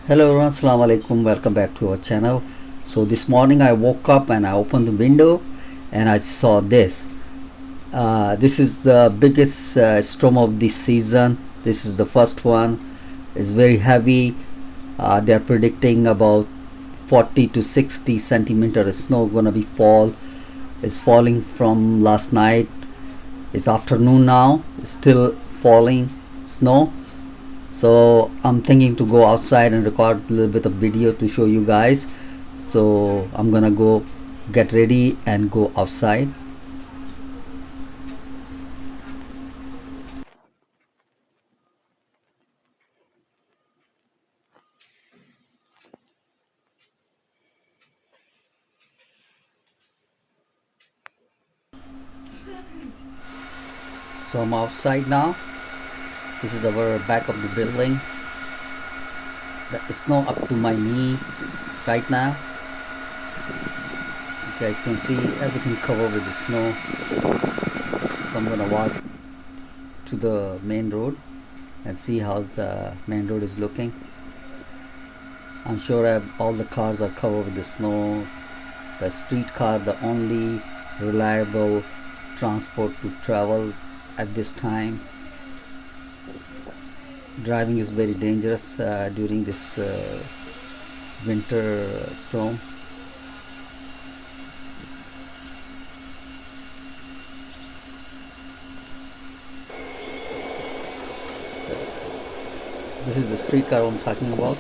Hello everyone, Assalamu alaikum. Welcome back to our channel. So this morning I woke up and I opened the window and I saw this. This is the biggest storm of this season. This is the first one. It's very heavy. They are predicting about 40 to 60 centimeter of snow gonna be fall. It's falling from last night. It's afternoon now. It's still falling snow. So I'm thinking to go outside and record a little bit of video to show you guys. So I'm gonna go get ready and go outside. So I'm outside now. This is our back of the building. The snow up to my knee right now. You guys can see everything covered with the snow. So I'm gonna walk to the main road and see how the main road is looking. I'm sure all the cars are covered with the snow. The street car, the only reliable transport to travel at this time. Driving is very dangerous during this winter storm. This is the streetcar I'm talking about.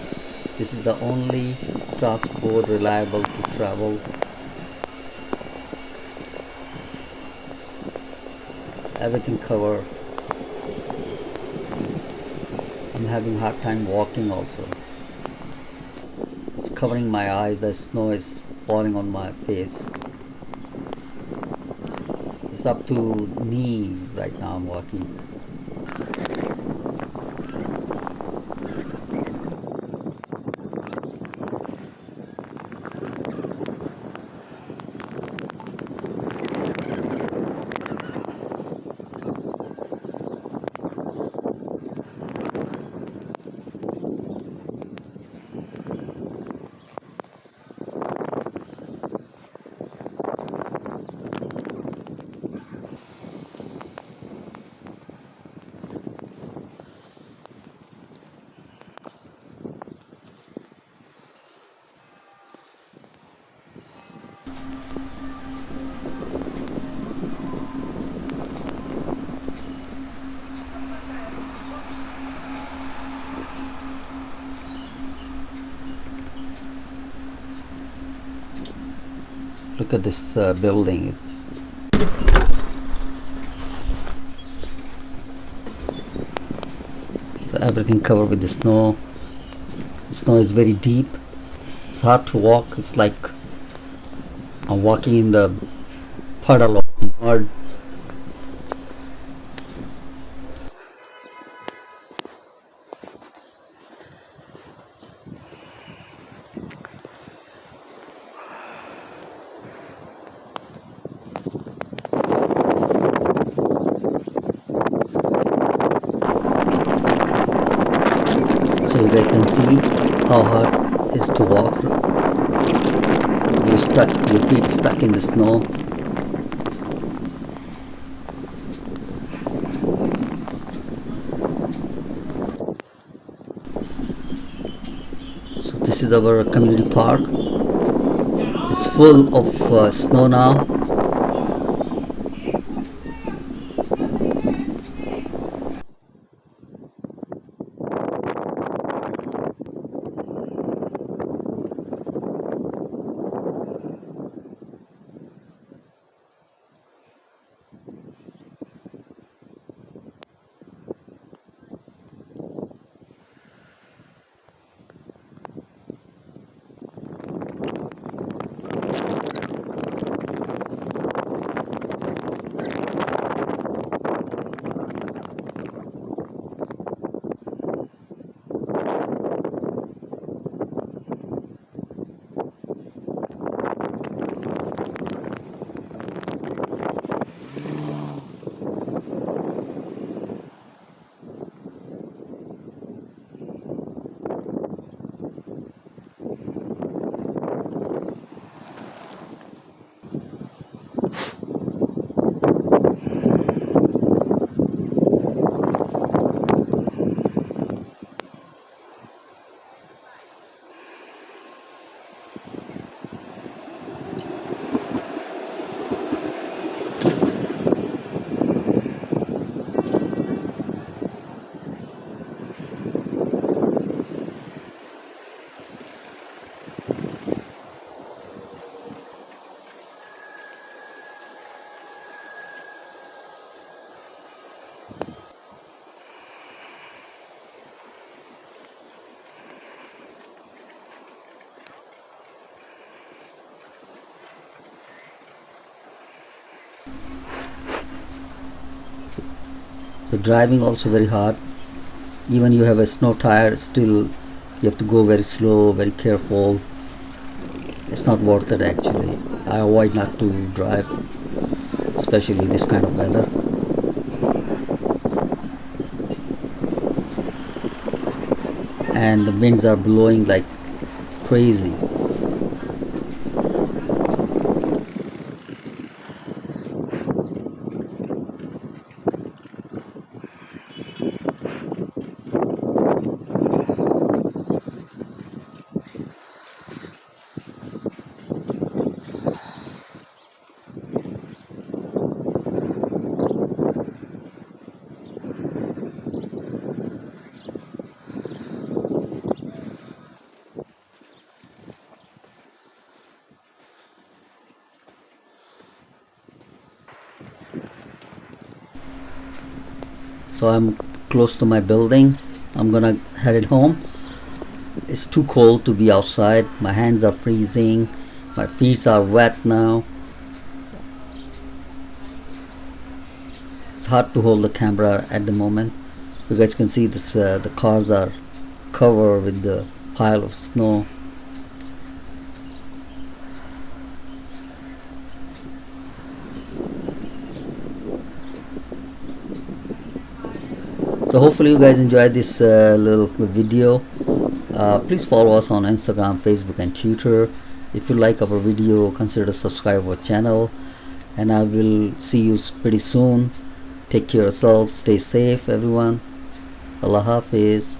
This is the only transport reliable to travel. Everything covered. I'm having a hard time walking also. It's covering my eyes. The snow is falling on my face. It's up to knee right now. I'm walking. Look at this building. So everything covered with the snow. The snow is very deep. It's hard to walk. It's like I'm walking in the puddle of mud. So you guys can see how hard it is to walk. Your feet stuck in the snow. So this is our community park. It's full of snow now. So driving also very hard. Even you have a snow tire, still you have to go very slow, very careful. It's not worth it actually. I avoid not to drive, especially this kind of weather. And the winds are blowing like crazy. So I'm close to my building. I'm gonna head home. It's too cold to be outside. My hands are freezing. My feet are wet now. It's hard to hold the camera at the moment. You guys can see this. The cars are covered with the pile of snow. So hopefully you guys enjoyed this little video. Please follow us on Instagram, Facebook and Twitter. If you like our video, consider subscribe our channel, and I will see you pretty soon. Take care of yourself, stay safe everyone. Allah Hafiz.